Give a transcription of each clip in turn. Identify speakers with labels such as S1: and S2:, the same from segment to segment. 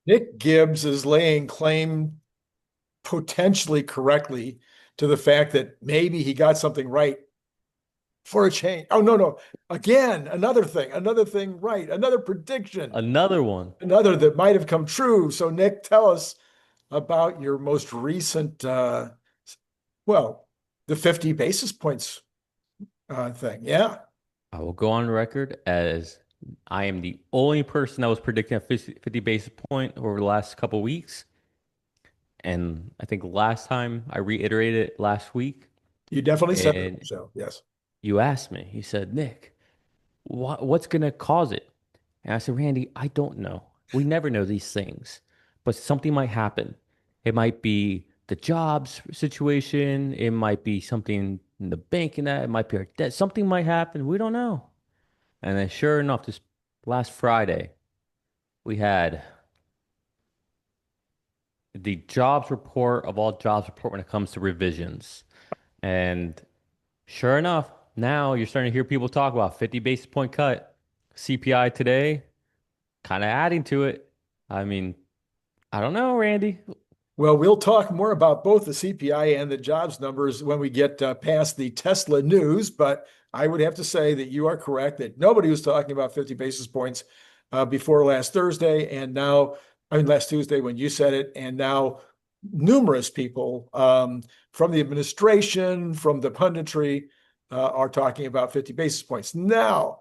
S1: Nick Gibbs is laying claim potentially correctly to the fact that maybe he got something right for a change. Oh, no, no. Again, another thing right, another prediction,
S2: Another one.
S1: another that might have come true. So, Nick, tell us about your most recent, well, the 50 basis points thing. Yeah.
S2: I will go on record as I am the only person that was predicting a 50 basis point over the last couple of weeks. And I think last time I reiterated it last week,
S1: You definitely said it.
S2: and
S1: So, yes.
S2: you asked me, you said, Nick, what's going to cause it? And I said, Randy, I don't know. We never know these things, but something might happen. It might be the jobs situation. It might be something in the bank and that. It might be our debt. Something might happen. We don't know. And then sure enough, this last Friday, we had the jobs report of all jobs report when it comes to revisions. And sure enough, now you're starting to hear people talk about 50 basis point cut. CPI today, kind of adding to it. I mean, I don't know, Randy.
S1: Well, we'll talk more about both the CPI and the jobs numbers when we get past the Tesla news. But I would have to say that you are correct that nobody was talking about 50 basis points before last Thursday. And now, I mean, last Tuesday when you said it. And now numerous people from the administration, from the punditry, are talking about 50 basis points. Now,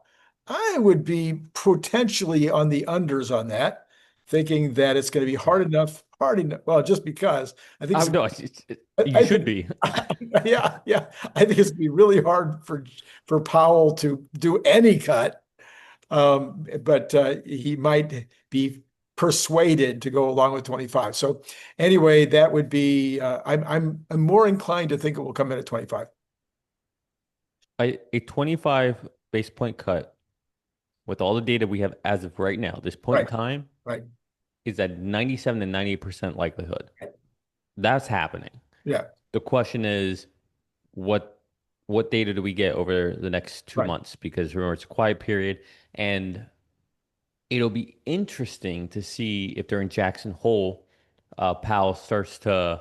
S1: I would be potentially on the unders on that, thinking that it's going to be hard enough. Well, just because I think
S2: I
S1: it's,
S2: no, you
S1: I
S2: should
S1: think,
S2: be.
S1: yeah, yeah, I think it's going to be really hard for Powell to do any cut, but he might be persuaded to go along with 25. So anyway, that would be. I'm more inclined to think it will come in at 25.
S2: A 25 base point cut with all the data we have as of right now, this point in
S1: Right,
S2: time,
S1: right.
S2: is at 97 to 98% likelihood. That's happening.
S1: Yeah,
S2: The question is, what what data do we get over the next two
S1: right.
S2: months? Because remember, it's a quiet period, and it'll be interesting to see if during Jackson Hole, Powell starts to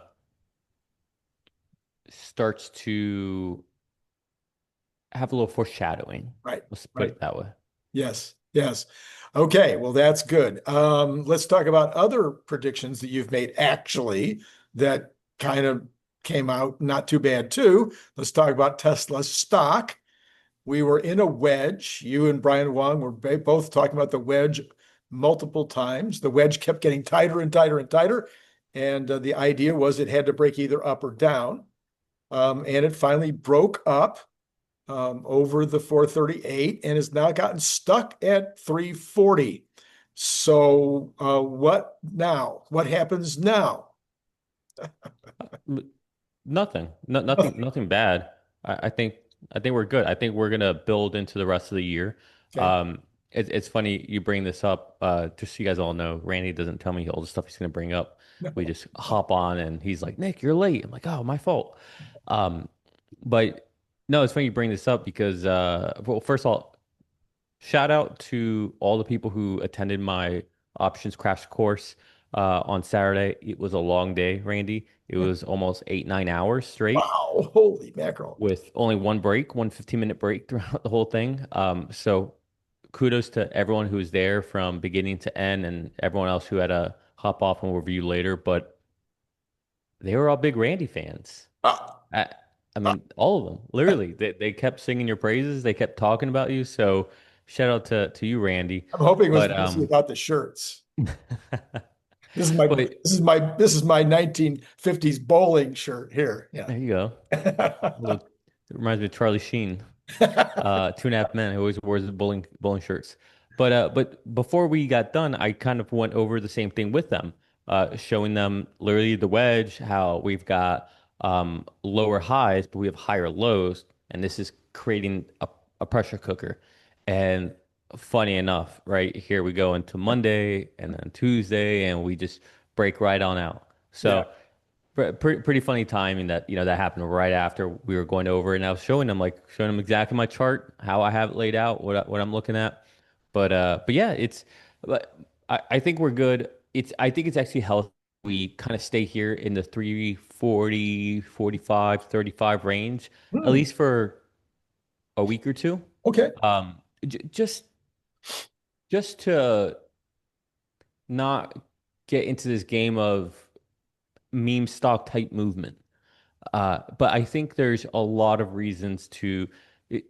S2: have a little foreshadowing.
S1: Right,
S2: Let's put
S1: right.
S2: it that way.
S1: Yes, yes. Okay, well, that's good. Let's talk about other predictions that you've made actually that kind of came out not too bad too. Let's talk about Tesla stock. We were in a wedge. You and Brian Wong were both talking about the wedge multiple times. The wedge kept getting tighter and tighter and tighter. And the idea was it had to break either up or down. And it finally broke up over the 438 and has now gotten stuck at 340. So what now? What happens now?
S2: Nothing, nothing bad. I think we're good. I think we're gonna build into the rest of the year.
S1: Okay.
S2: It's funny you bring this up. Just so you guys all know, Randy doesn't tell me all the stuff he's gonna bring up. We just hop on and he's like, Nick, you're late. I'm like, oh, my fault. Um, but no, it's funny you bring this up because well, first of all, shout out to all the people who attended my options crash course on Saturday. It was a long day, Randy. It was almost 8, 9 hours straight
S1: Wow, holy mackerel.
S2: with only one break, one 15-minute break throughout the whole thing. So kudos to everyone who was there from beginning to end and everyone else who had to hop off and review later. But they were all big Randy fans.
S1: Uh,
S2: I, I
S1: uh,
S2: mean, all of them, literally. They kept singing your praises. They kept talking about you. So shout out to you, Randy.
S1: I'm hoping it was
S2: But
S1: mostly about the shirts. This is my
S2: but
S1: this is my 1950s bowling shirt here. Yeah.
S2: there you go. Look, it reminds me of Charlie Sheen, 2.5 Men, who always wears the bowling shirts. But before we got done, I kind of went over the same thing with them, showing them literally the wedge, how we've got lower highs, but we have higher lows, and this is creating a pressure cooker. And funny enough, right here we go into Monday and then Tuesday, and we just break right on out.
S1: Yeah.
S2: So. Pretty funny timing that that happened right after we were going over it. And I was showing them exactly my chart, how I have it laid out, what I'm looking at. But yeah, but I think we're good. I think it's actually healthy. We kind of stay here in the 340, 45, 35 range, at
S1: Hmm,
S2: least for a week or two.
S1: okay.
S2: Um, just to not get into this game of meme stock type movement. But I think there's a lot of reasons to. It,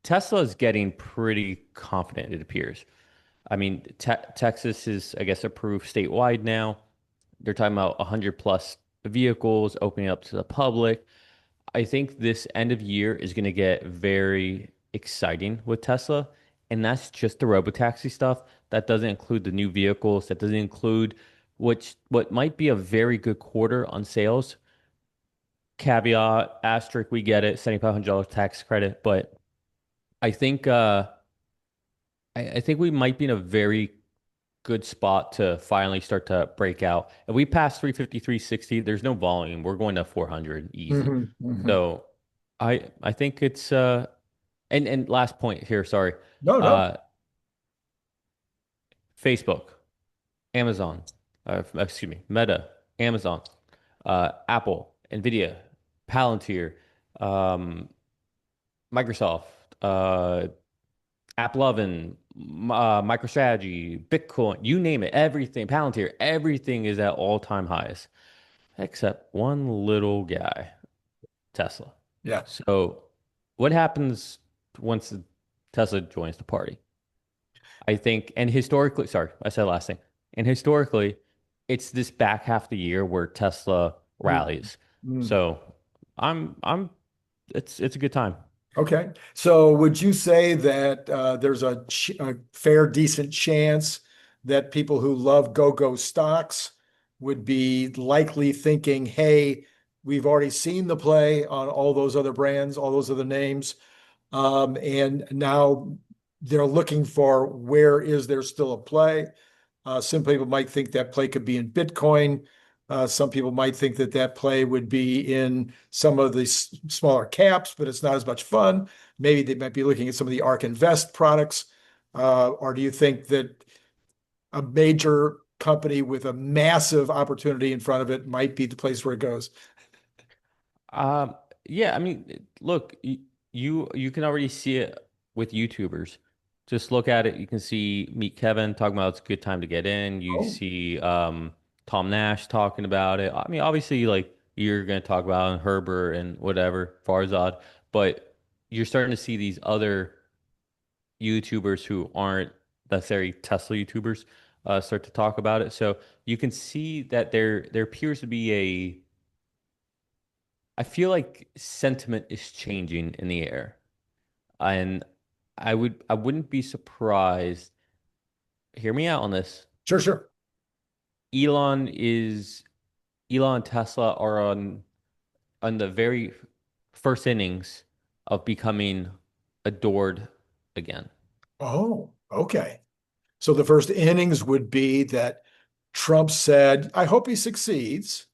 S2: Tesla is getting pretty confident, it appears. I mean, Texas is, I guess, approved statewide now. They're talking about 100 plus vehicles opening up to the public. I think this end of year is going to get very exciting with Tesla. And that's just the Robotaxi stuff. That doesn't include the new vehicles. That doesn't include what might be a very good quarter on sales. Caveat, asterisk, we get it, $7,500 tax credit. But I think I think we might be in a very good spot to finally start to break out. If we pass 350, 360, there's no volume. We're going to 400 easy.
S1: Hmm, hmm.
S2: So I think it's and last point here, sorry.
S1: No, no.
S2: Uh Facebook, Amazon, excuse me, Meta, Amazon, Apple, Nvidia, Palantir, um, Microsoft, AppLovin, MicroStrategy, Bitcoin, you name it, everything, Palantir, everything is at all-time highs, except one little guy, Tesla.
S1: Yeah.
S2: So, what happens once Tesla joins the party? I think, and historically, sorry, I said last thing. And historically, it's this back half of the year where Tesla
S1: Mm,
S2: rallies.
S1: mm.
S2: So, I'm, it's a good time.
S1: Okay. So would you say that there's a fair, decent chance that people who love go-go stocks would be likely thinking, hey, we've already seen the play on all those other brands, all those other names, and now they're looking for where is there still a play? Some people might think that play could be in Bitcoin. Some people might think that that play would be in some of the smaller caps, but it's not as much fun. Maybe they might be looking at some of the ARK Invest products. Or do you think that a major company with a massive opportunity in front of it might be the place where it goes?
S2: Um, yeah, I mean, look, you can already see it with YouTubers. Just look at it. You can see Meet Kevin talking about it's a good time to get in. You
S1: Oh,
S2: see Tom Nash talking about it. I mean, obviously, like you're going to talk about Herbert and whatever, Farzad, but you're starting to see these other YouTubers who aren't necessarily Tesla YouTubers start to talk about it. So you can see that there appears to be a I feel like sentiment is changing in the air. And I wouldn't be surprised. Hear me out on this.
S1: sure, sure.
S2: Elon is Elon and Tesla are on the very first innings of becoming adored again.
S1: Oh, okay. So the first innings would be that Trump said, I hope he succeeds.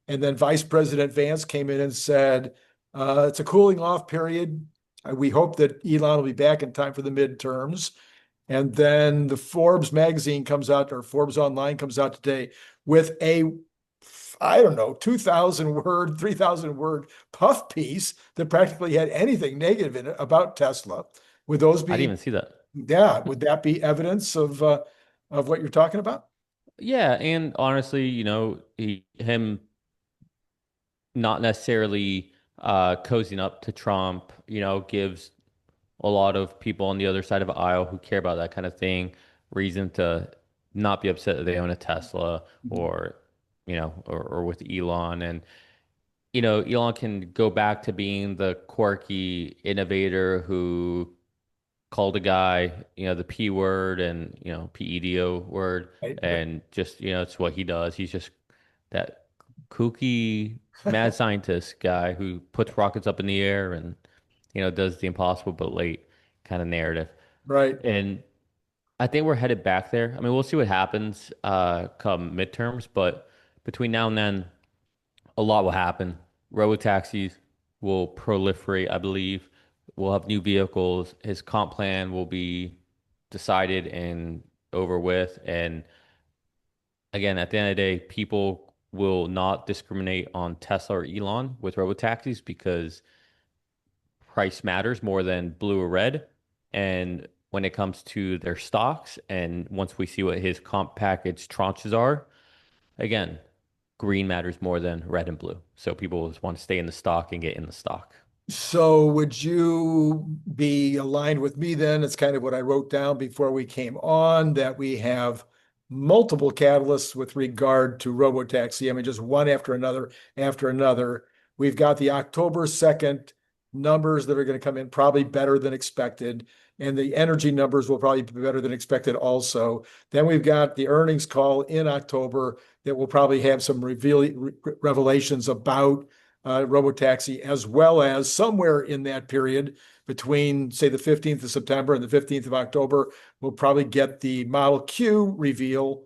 S1: And then Vice President Vance came in and said, it's a cooling off period. We hope that Elon will be back in time for the midterms. And then the Forbes magazine comes out, or Forbes Online comes out today with I don't know, 2,000 word, 3,000 word puff piece that practically had anything negative in it about Tesla. Would those
S2: I didn't
S1: be,
S2: even see that.
S1: yeah, would that be evidence of what you're talking about?
S2: Yeah, and honestly, him not necessarily cozying up to Trump, gives a lot of people on the other side of the aisle who care about that kind of thing reason to not be upset that they own a Tesla or or with Elon. And Elon can go back to being the quirky innovator who called a guy the P word and PEDO word,
S1: Right, right.
S2: and just it's what he does. He's just that kooky mad scientist guy who puts rockets up in the air and does the impossible but late kind of narrative.
S1: Right.
S2: And I think we're headed back there. I mean, we'll see what happens come midterms, but between now and then, a lot will happen. Robotaxis will proliferate, I believe. We'll have new vehicles. His comp plan will be decided and over with. And again, at the end of the day, people will not discriminate on Tesla or Elon with robotaxis because price matters more than blue or red. And when it comes to their stocks, and once we see what his comp package tranches are, again, green matters more than red and blue. So people just want to stay in the stock and get in the stock.
S1: So would you be aligned with me then? It's kind of what I wrote down before we came on, that we have multiple catalysts with regard to Robotaxi. I mean, just one after another after another. We've got the October 2nd numbers that are going to come in probably better than expected. And the energy numbers will probably be better than expected also. Then we've got the earnings call in October that will probably have some revelations about Robotaxi, as well as somewhere in that period between, say, the 15th of September and the 15th of October, we'll probably get the Model Q reveal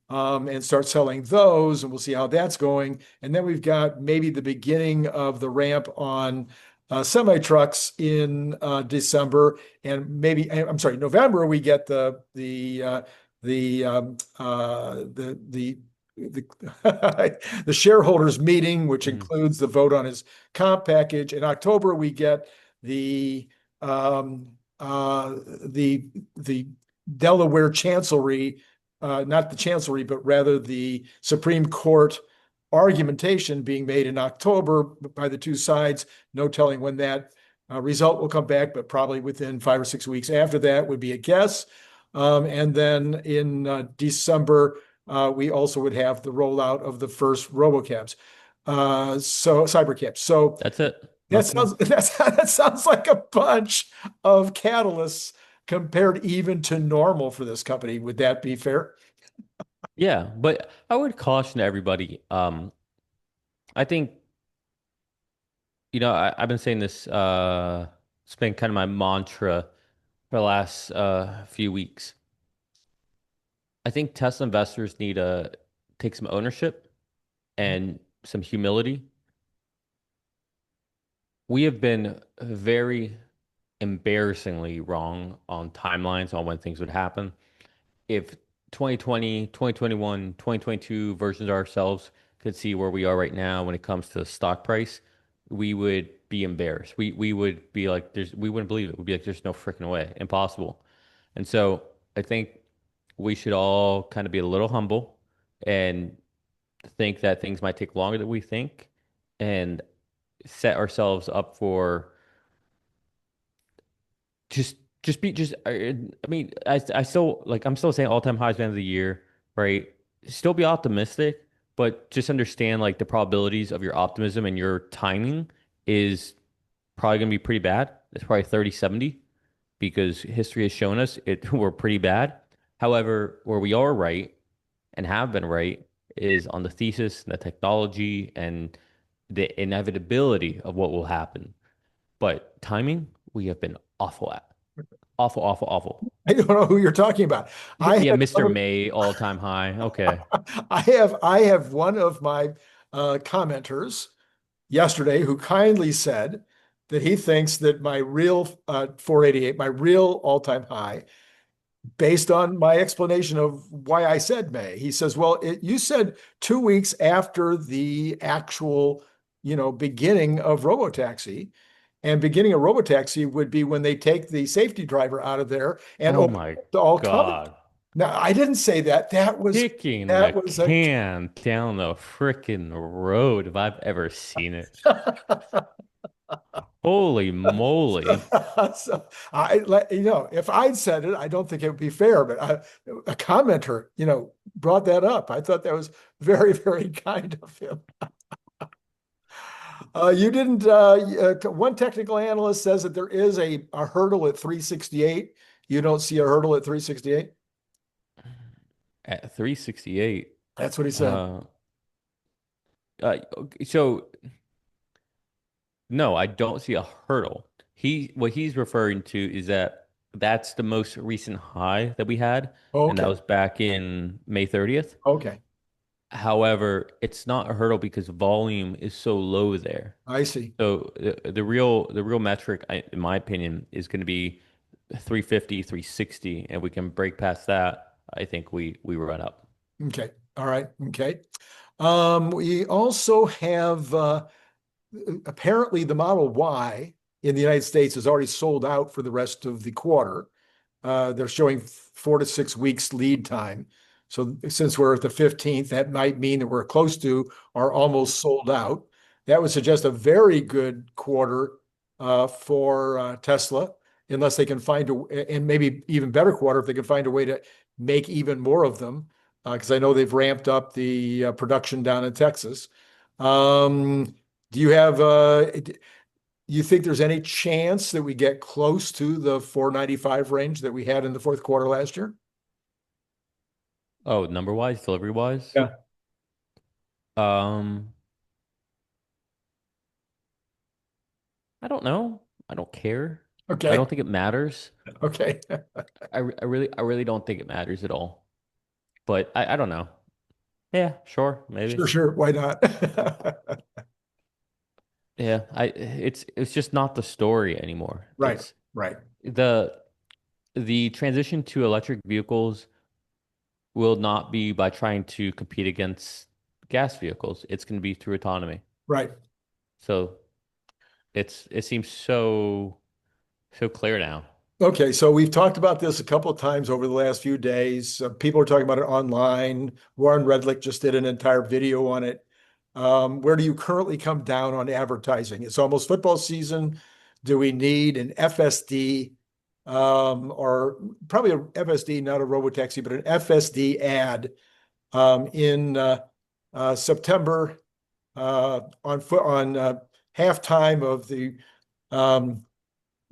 S1: and start selling those, and we'll see how that's going. And then we've got maybe the beginning of the ramp on semi-trucks in December, and maybe, I'm sorry, November, we get the the shareholders meeting, which
S2: Mhm.
S1: includes the vote on his comp package. In October, we get the um, uh, the Delaware Chancellery, not the Chancellery, but rather the Supreme Court argumentation being made in October by the two sides. No telling when that result will come back, but probably within 5 or 6 weeks after that would be a guess. And then in December, we also would have the rollout of the first RoboCabs, so cybercabs. So
S2: That's it.
S1: that
S2: Nothing.
S1: sounds that sounds like a bunch of catalysts compared even to normal for this company. Would that be fair?
S2: Yeah, but I would caution everybody. I think, I've been saying this, it's been kind of my mantra for the last few weeks. I think Tesla investors need to take some ownership and some humility. We have been very embarrassingly wrong on timelines on when things would happen. If 2020, 2021, 2022 versions of ourselves could see where we are right now when it comes to the stock price, we would be embarrassed. We would be like, we wouldn't believe it. We'd be like, there's no freaking way, impossible. And so I think we should all kind of be a little humble and think that things might take longer than we think and set ourselves up for just I mean, I still like I'm still saying all-time highs by the end of the year, right? Still be optimistic, but just understand like the probabilities of your optimism and your timing is probably gonna be pretty bad. It's probably 30-70 because history has shown us we're pretty bad. However, where we are right and have been right is on the thesis and the technology and the inevitability of what will happen. But timing, we have been awful at. Awful, awful, awful.
S1: I don't know who you're talking about. I
S2: Yeah,
S1: had
S2: Mr. May, all-time high. Okay.
S1: I have one of my commenters yesterday who kindly said that he thinks that my real 488, my real all-time high, based on my explanation of why I said May. He says, well, you said 2 weeks after the actual, beginning of Robotaxi. And beginning of Robotaxi would be when they take the safety driver out of there and
S2: Oh
S1: open
S2: my
S1: it to all comers.
S2: God.
S1: Now, I didn't say that.
S2: Kicking
S1: That
S2: the
S1: was a
S2: can down the frickin' road if I've ever seen it. Holy moly.
S1: so if I'd said it, I don't think it would be fair, but a commenter, brought that up. I thought that was very, very kind of him. You didn't, one technical analyst says that there is a hurdle at 368. You don't see a hurdle at 368?
S2: At 368.
S1: That's what he said.
S2: Uh, okay, so no, I don't see a hurdle. What he's referring to is that that's the most recent high that we had, and that
S1: Okay.
S2: was back in May 30th.
S1: Okay.
S2: However, it's not a hurdle because volume is so low there.
S1: I see.
S2: So the real metric, in my opinion, is going to be 350, 360, and we can break past that. I think we run up.
S1: Okay. All right. Okay. We also have apparently the Model Y in the United States is already sold out for the rest of the quarter. They're showing 4 to 6 weeks lead time. So since we're at the 15th, that might mean that we're close to or almost sold out. That would suggest a very good quarter for Tesla, unless they can find and maybe even better quarter if they can find a way to make even more of them, because I know they've ramped up the production down in Texas. Do you have you think there's any chance that we get close to the 495 range that we had in the fourth quarter last year?
S2: Oh, number wise, delivery wise.
S1: Yeah.
S2: Um, I don't know. I don't care. I
S1: Okay.
S2: don't think it matters.
S1: Okay.
S2: I really don't think it matters at all. But I don't know. Yeah, sure, maybe.
S1: Sure, sure. Why not?
S2: Yeah, it's just not the story anymore.
S1: Right,
S2: It's
S1: right,
S2: the the transition to electric vehicles will not be by trying to compete against gas vehicles. It's going to be through autonomy.
S1: right.
S2: So it seems so clear now.
S1: Okay, so we've talked about this a couple of times over the last few days. People are talking about it online. Warren Redlick just did an entire video on it. Where do you currently come down on advertising? It's almost football season. Do we need an FSD, or probably a FSD, not a Robotaxi, but an FSD ad in September on halftime of the um,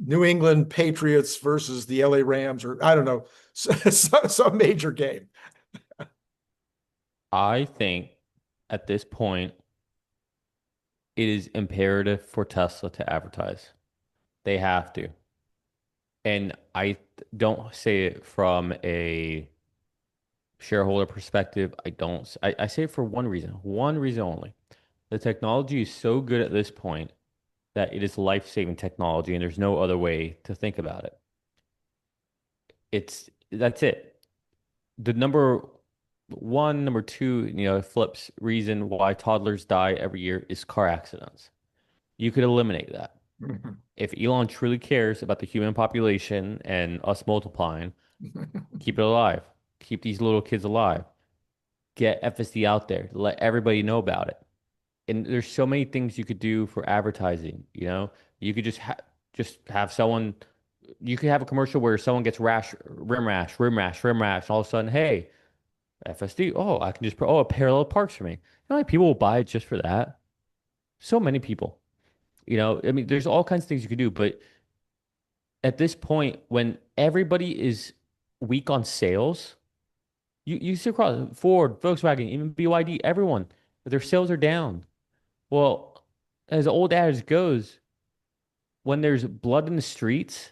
S1: New England Patriots versus the LA Rams, or I don't know, some major game.
S2: I think at this point it is imperative for Tesla to advertise. They have to. And I don't say it from a shareholder perspective. I say it for one reason only. The technology is so good at this point that it is life-saving technology, and there's no other way to think about it. That's it. The number one, number two, flips reason why toddlers die every year is car accidents. You could eliminate that. If Elon truly cares about the human population and us multiplying, keep it alive. Keep these little kids alive. Get FSD out there. Let everybody know about it. And there's so many things you could do for advertising, You could just have someone you could have a commercial where someone gets rim rash, rim rash, and all of a sudden, hey, FSD, oh, I can just put it parallel parks for me. Like people will buy it just for that. So many people. I mean, there's all kinds of things you could do, but at this point, when everybody is weak on sales, you see across Ford, Volkswagen, even BYD, everyone, their sales are down. Well, as the old adage goes, when there's blood in the streets,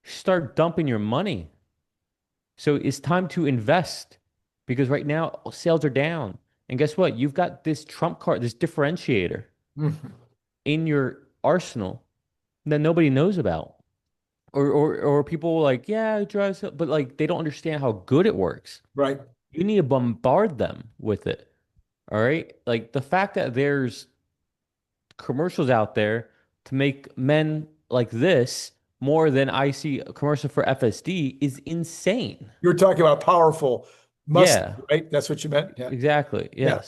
S2: start dumping your money. So it's time to invest because right now sales are down. And guess what? You've got this trump card, this differentiator in your arsenal that nobody knows about. Or people like, yeah, it drives, but like they don't understand how good it works.
S1: Right.
S2: You need to bombard them with it. All right. Like the fact that there's commercials out there to make men like this more than I see a commercial for FSD is insane.
S1: You're talking about powerful Musk,
S2: Yeah,
S1: right? That's what you meant? Yeah.
S2: exactly.
S1: Yeah.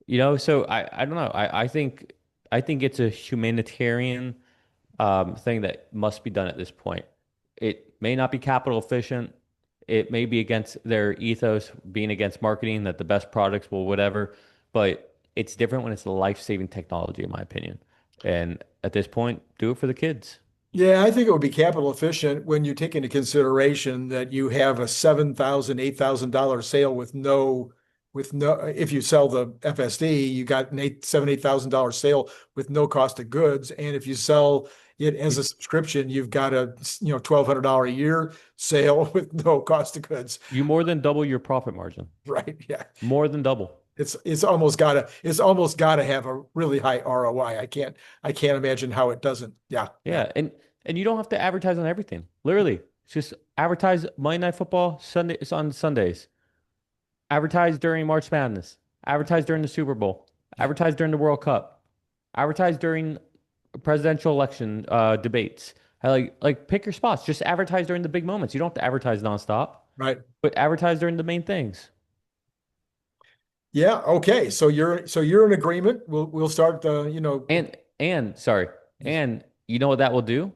S2: Yes. So I don't know. I think it's a humanitarian thing that must be done at this point. It may not be capital efficient. It may be against their ethos, being against marketing, that the best products will whatever, but it's different when it's a life-saving technology, in my opinion. And at this point, do it for the kids.
S1: Yeah, I think it would be capital efficient when you take into consideration that you have a $7,000, $8,000 sale if you sell the FSD, you got an $8,000 sale with no cost of goods. And if you sell it as a subscription, you've got a, $1,200 a year sale with no cost of goods.
S2: You more than double your profit margin.
S1: Right. Yeah.
S2: More than double.
S1: It's almost gotta have a really high ROI. I can't imagine how it doesn't. Yeah. Yeah.
S2: Yeah, and you don't have to advertise on everything. Literally, it's just advertise Monday Night Football Sunday on Sundays. Advertise during March Madness. Advertise during the Super Bowl. Advertise during the World Cup. Advertise during presidential election debates. Like pick your spots. Just advertise during the big moments. You don't have to advertise nonstop,
S1: Right.
S2: but advertise during the main things.
S1: Yeah. Okay. So you're in agreement. We'll start
S2: And sorry, and you know what that will do?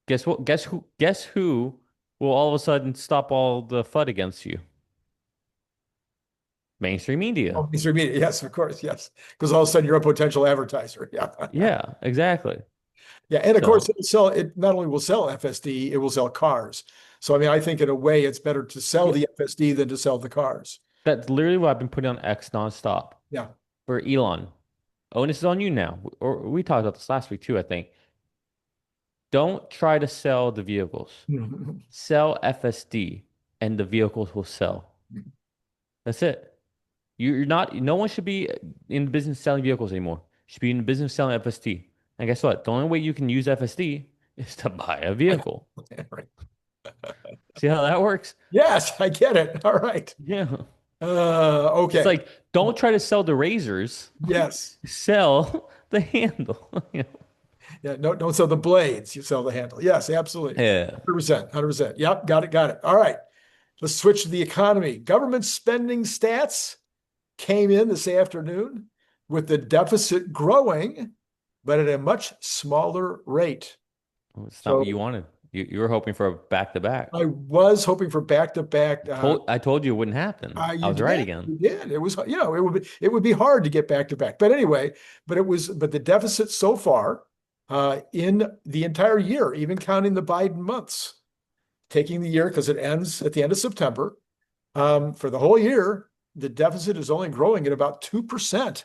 S2: Guess what? Guess who will all of a sudden stop all the FUD against you? Mainstream media.
S1: mainstream media. Yes, of course. Yes. Because all of a sudden you're a potential advertiser. Yeah.
S2: Yeah, exactly.
S1: Yeah. And of course,
S2: So
S1: it not only will sell FSD, it will sell cars. So I mean, I think in a way it's better to sell
S2: yeah,
S1: the FSD than to sell the cars.
S2: that's literally what I've been putting on X nonstop
S1: Yeah.
S2: for Elon. Onus is on you now. Or we talked about this last week too, I think. Don't try to sell the vehicles. Sell FSD and the vehicles will sell. That's it. You're not, no one should be in the business selling vehicles anymore. You should be in the business selling FSD. And guess what? The only way you can use FSD is to buy a vehicle.
S1: Right.
S2: See how that works?
S1: Yes, I get it. All right.
S2: Yeah. It's
S1: Okay.
S2: like, don't try to sell the razors,
S1: Yes.
S2: sell the handle.
S1: Yeah. No, don't sell the blades. You sell the handle. Yes, absolutely.
S2: Yeah.
S1: 100%. 100%. Yep. Got it. Got it. All right. Let's switch to the economy. Government spending stats came in this afternoon with the deficit growing, but at a much smaller rate.
S2: Well, it's not what you
S1: So
S2: wanted. You were hoping for a back-to-back.
S1: I was hoping for back-to-back.
S2: I told you it wouldn't happen. I
S1: You
S2: was right
S1: did.
S2: again.
S1: You did. It was, it would be hard to get back-to-back. But anyway, but the deficit so far in the entire year, even counting the Biden months, taking the year because it ends at the end of September, for the whole year, the deficit is only growing at about 2%,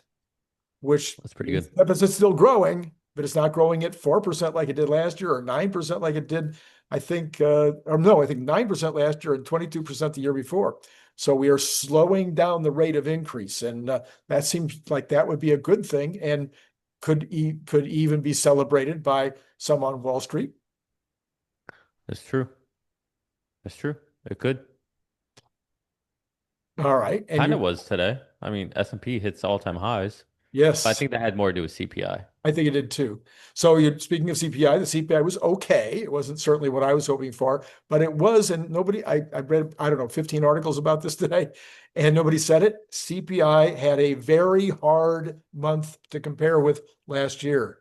S1: which
S2: That's pretty good.
S1: the deficit's still growing, but it's not growing at 4% like it did last year or 9% like it did, I think, or no, I think 9% last year and 22% the year before. So we are slowing down the rate of increase. And that seems like that would be a good thing and could even be celebrated by some on Wall Street.
S2: That's true. That's true. It could.
S1: All right. And
S2: Kind of was today. I mean, S&P hits all-time highs.
S1: yes,
S2: But I think that had more to do with CPI.
S1: I think it did too. So you're speaking of CPI, the CPI was okay. It wasn't certainly what I was hoping for, but it was, and I read, I don't know, 15 articles about this today, and nobody said it. CPI had a very hard month to compare with last year.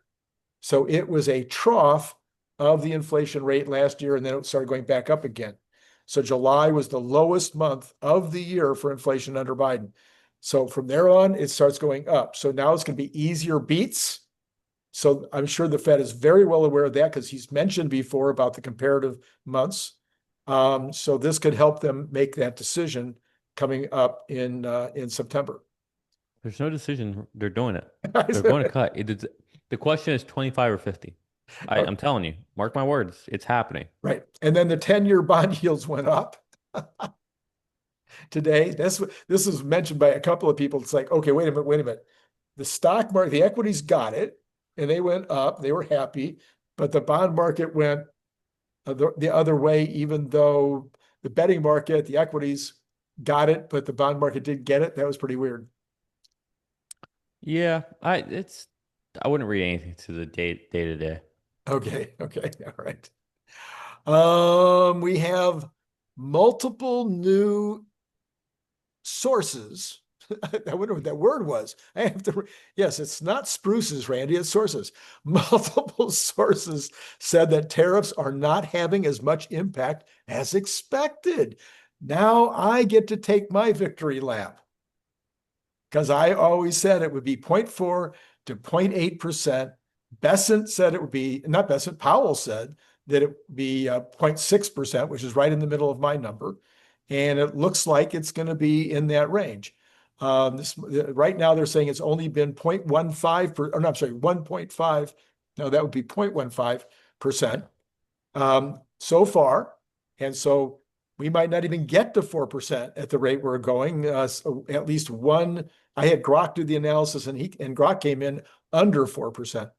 S1: So it was a trough of the inflation rate last year, and then it started going back up again. So July was the lowest month of the year for inflation under Biden. So from there on, it starts going up. So now it's going to be easier beats. So I'm sure the Fed is very well aware of that because he's mentioned before about the comparative months. So this could help them make that decision coming up in September.
S2: There's no decision. They're doing it. They're going to cut. The question is 25 or 50. I'm telling you, mark my words, it's happening.
S1: Right. And then the 10-year bond yields went up today. This was mentioned by a couple of people. It's like, okay, wait a minute. The stock market, the equities got it, and they went up. They were happy, but the bond market went the other way, even though the betting market, the equities got it, but the bond market didn't get it. That was pretty weird.
S2: Yeah, I wouldn't read anything to the day to day.
S1: Okay. All right. We have multiple new sources. I wonder what that word was. I have to, yes, it's not spruces, Randy, it's sources. Multiple sources said that tariffs are not having as much impact as expected. Now I get to take my victory lap because I always said it would be 0.4 to 0.8%. Bessent said it would be, not Bessent, Powell said that it would be 0.6%, which is right in the middle of my number. And it looks like it's going to be in that range. Right now, they're saying it's only been 0.15, or no, I'm sorry, 1.5. No, that would be 0.15% so far. And so we might not even get to 4% at the rate we're going. So at least one, I had Grok do the analysis and Grok came in under 4%.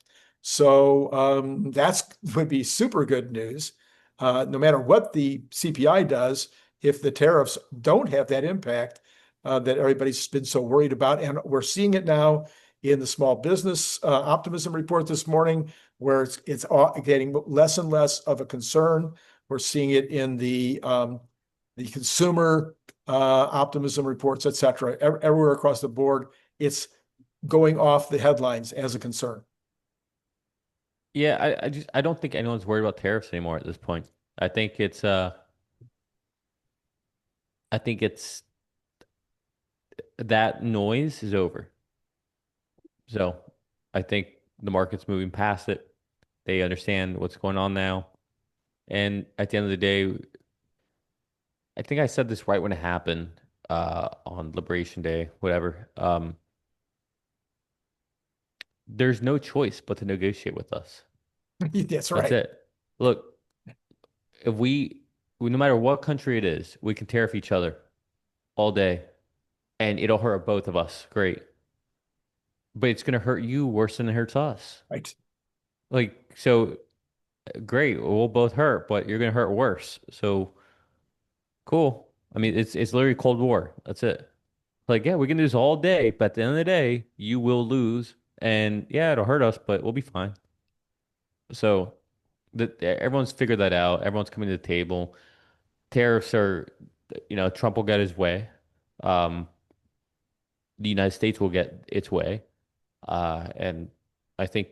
S1: So that's would be super good news. No matter what the CPI does, if the tariffs don't have that impact that everybody's been so worried about. And we're seeing it now in the small business optimism report this morning, where it's getting less and less of a concern. We're seeing it in the consumer optimism reports, et cetera, everywhere across the board. It's going off the headlines as a concern.
S2: Yeah, I don't think anyone's worried about tariffs anymore at this point. I think it's uh I think it's that noise is over. So I think the market's moving past it. They understand what's going on now. And at the end of the day, I think I said this right when it happened, on Liberation Day, whatever. There's no choice but to negotiate with us.
S1: That's
S2: That's
S1: right.
S2: it. Look, if no matter what country it is, we can tariff each other all day and it'll hurt both of us. Great. But it's going to hurt you worse than it hurts us.
S1: Right.
S2: Like, so great. We'll both hurt, but you're going to hurt worse. So cool. I mean, it's literally Cold War. That's it. Like, yeah, we can do this all day, but at the end of the day, you will lose. And yeah, it'll hurt us, but we'll be fine. So everyone's figured that out. Everyone's coming to the table. Tariffs are, Trump will get his way. Um, the United States will get its way. And I think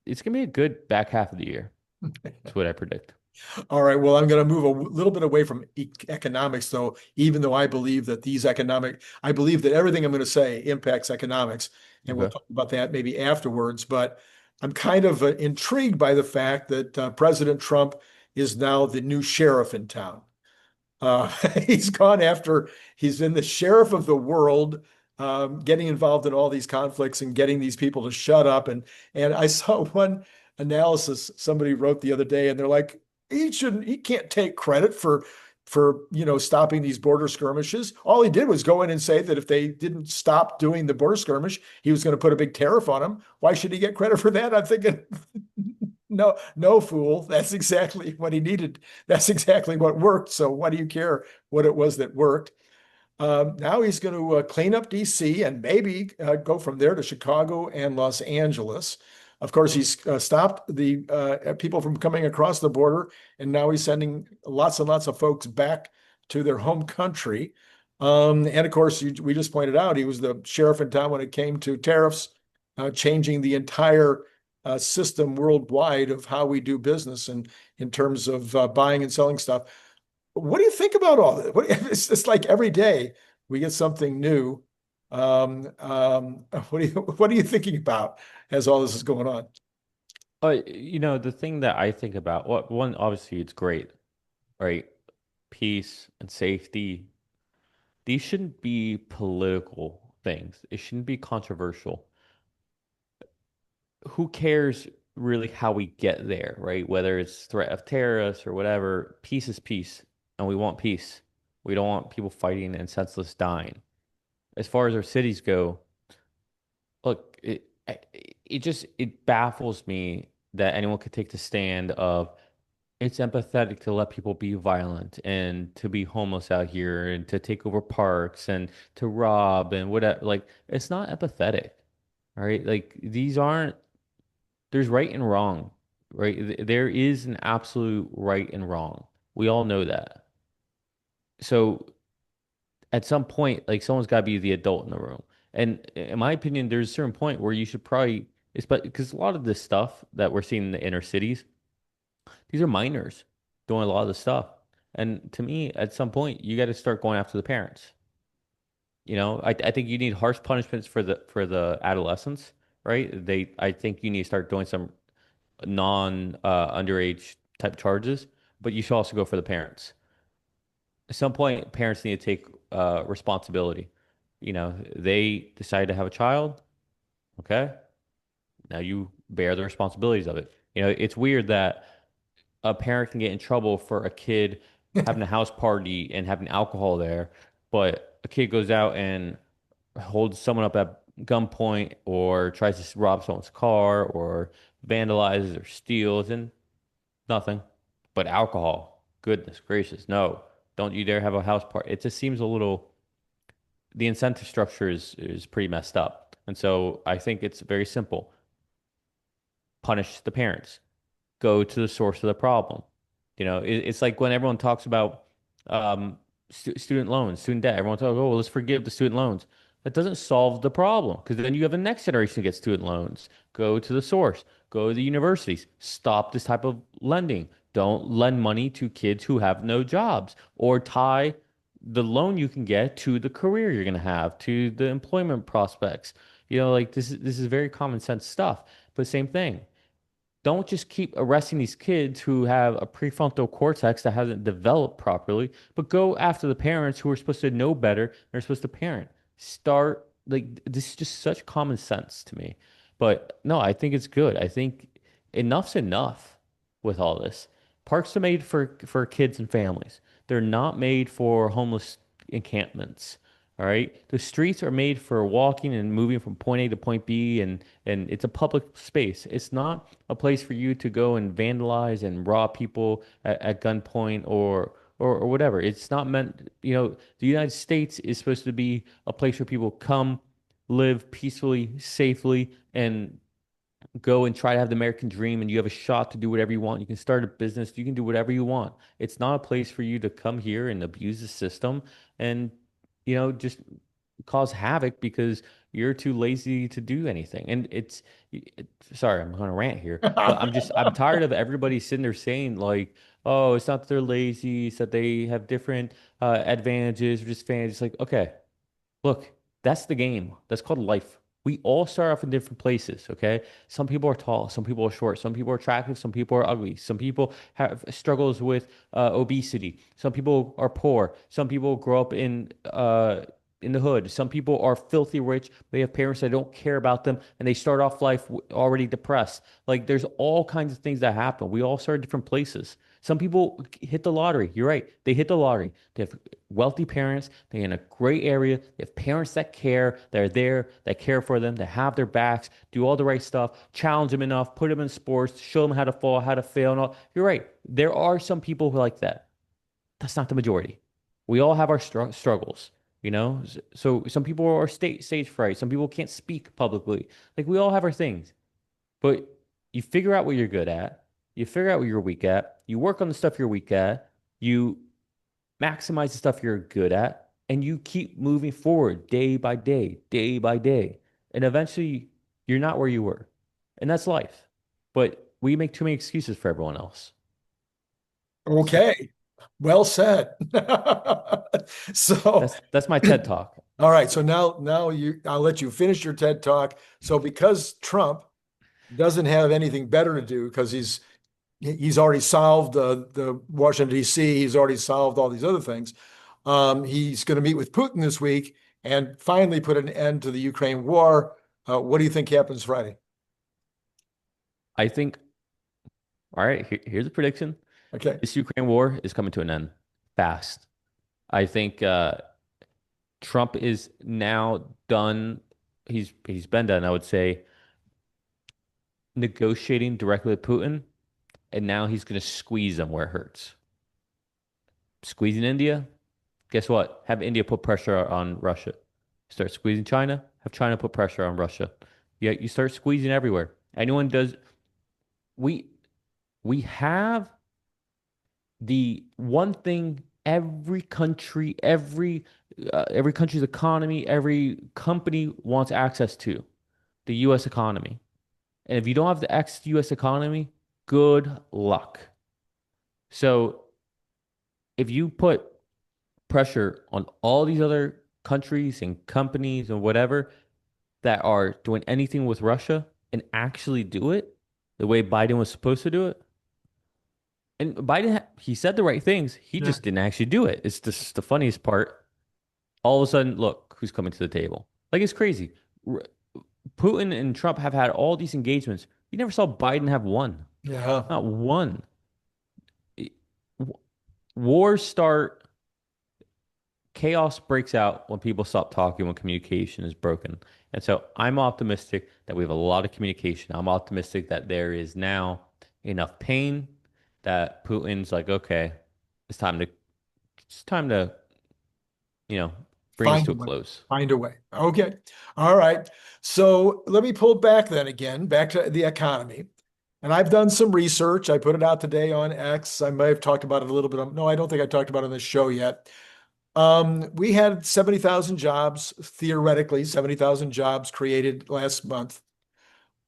S2: it's going to be a good back half of the year. That's what I predict.
S1: All right. Well, I'm going to move a little bit away from economics, though, even though I believe that everything I'm going to say impacts economics, and we'll
S2: Okay.
S1: talk about that maybe afterwards. But I'm kind of intrigued by the fact that President Trump is now the new sheriff in town. Uh, he's gone after, he's been the sheriff of the world, getting involved in all these conflicts and getting these people to shut up. And I saw one analysis somebody wrote the other day, and they're like, he can't take credit for stopping these border skirmishes. All he did was go in and say that if they didn't stop doing the border skirmish, he was going to put a big tariff on them. Why should he get credit for that? I'm thinking, no, no, fool. That's exactly what he needed. That's exactly what worked. So why do you care what it was that worked? Now he's going to clean up DC and maybe go from there to Chicago and Los Angeles. Of course, he's stopped the people from coming across the border, and now he's sending lots and lots of folks back to their home country. And of course, we just pointed out he was the sheriff in town when it came to tariffs, changing the entire system worldwide of how we do business and in terms of buying and selling stuff. What do you think about all this? It's like every day we get something new. What are you thinking about as all this is going on?
S2: The thing that I think about, one, obviously it's great, right? Peace and safety. These shouldn't be political things. It shouldn't be controversial. Who cares really how we get there, right? Whether it's threat of terrorists or whatever, peace is peace, and we want peace. We don't want people fighting and senseless dying. As far as our cities go, look, it baffles me that anyone could take the stand of it's empathetic to let people be violent and to be homeless out here and to take over parks and to rob and whatever. Like, it's not empathetic, all right? Like, there's right and wrong, right? There is an absolute right and wrong. We all know that. So at some point, like, someone's got to be the adult in the room. And in my opinion, there's a certain point where you should probably, because a lot of this stuff that we're seeing in the inner cities, these are minors doing a lot of the stuff. And to me, at some point, you got to start going after the parents. I think you need harsh punishments for the adolescents, right? I think you need to start doing some non underage type charges, but you should also go for the parents. At some point, parents need to take responsibility. They decide to have a child, okay? Now you bear the responsibilities of it. It's weird that a parent can get in trouble for a kid having a house party and having alcohol there, but a kid goes out and holds someone up at gunpoint or tries to rob someone's car or vandalizes or steals and nothing but alcohol Goodness gracious, no. Don't you dare have a house party. It just seems a little, the incentive structure is pretty messed up. And so I think it's very simple. Punish the parents. Go to the source of the problem. It's like when everyone talks about student loans, student debt. Everyone talks, oh, well, let's forgive the student loans. That doesn't solve the problem because then you have the next generation to get student loans. Go to the source. Go to the universities. Stop this type of lending. Don't lend money to kids who have no jobs or tie the loan you can get to the career you're going to have, to the employment prospects. Like this is very common sense stuff. But same thing, don't just keep arresting these kids who have a prefrontal cortex that hasn't developed properly, but go after the parents who are supposed to know better. They're supposed to parent. Start like this is just such common sense to me. But no, I think it's good. I think enough's enough with all this. Parks are made for kids and families. They're not made for homeless encampments. All right. The streets are made for walking and moving from point A to point B, and it's a public space. It's not a place for you to go and vandalize and rob people at gunpoint or whatever. It's not meant, the United States is supposed to be a place where people come, live peacefully, safely, and go and try to have the American dream, and you have a shot to do whatever you want. You can start a business, you can do whatever you want. It's not a place for you to come here and abuse the system and, just cause havoc because you're too lazy to do anything. And sorry, I'm going to rant here, but I'm tired of everybody sitting there saying like, oh, it's not that they're lazy, it's that they have different advantages or just fans. It's like, okay, look, that's the game. That's called life. We all start off in different places, okay? Some people are tall, some people are short, some people are attractive, some people are ugly, some people have struggles with obesity, some people are poor, some people grow up in the hood, some people are filthy rich. They have parents that don't care about them, and they start off life already depressed. Like there's all kinds of things that happen. We all start at different places. Some people hit the lottery. You're right. They hit the lottery. They have wealthy parents. They're in a great area. They have parents that care. They're there. That care for them. That have their backs. Do all the right stuff. Challenge them enough. Put them in sports. Show them how to fall, how to fail, and all. You're right. There are some people who are like that. That's not the majority. We all have our struggles. So some people are stage fright. Some people can't speak publicly. Like we all have our things. But you figure out what you're good at. You figure out what you're weak at. You work on the stuff you're weak at. You maximize the stuff you're good at. And you keep moving forward day by day, day by day. And eventually you're not where you were. And that's life. But we make too many excuses for everyone else.
S1: Okay. Well said. So
S2: That's my TED talk.
S1: all right. So now I'll let you finish your TED talk. So because Trump doesn't have anything better to do because he's already solved the Washington D.C. He's already solved all these other things. He's going to meet with Putin this week and finally put an end to the Ukraine war. What do you think happens Friday?
S2: I think, all right, here's a prediction.
S1: Okay.
S2: This Ukraine war is coming to an end fast. I think Trump is now done. He's been done, I would say, negotiating directly with Putin, and now he's going to squeeze them where it hurts. Squeezing India, guess what? Have India put pressure on Russia. Start squeezing China, have China put pressure on Russia. Yeah, you start squeezing everywhere. Anyone does. We we have the one thing every country's economy, every company wants access to, the U.S. economy. And if you don't have the access to U.S. economy, good luck. So if you put pressure on all these other countries and companies and whatever that are doing anything with Russia and actually do it the way Biden was supposed to do it, and Biden, he said the right things. He
S1: Yeah.
S2: just didn't actually do it. It's just the funniest part. All of a sudden, look who's coming to the table. Like it's crazy. R- Putin and Trump have had all these engagements. You never saw Biden have one.
S1: Yeah.
S2: Not one. It- Wars start, chaos breaks out when people stop talking, when communication is broken. And so I'm optimistic that we have a lot of communication. I'm optimistic that there is now enough pain that Putin's like, okay, it's time to, you know, bring this
S1: Find
S2: to
S1: a
S2: a
S1: way.
S2: close.
S1: Find a way. Okay. All right. So let me pull back then again, back to the economy. And I've done some research. I put it out today on X. I may have talked about it a little bit. No, I don't think I talked about it on this show yet. We had 70,000 jobs, theoretically, 70,000 jobs created last month.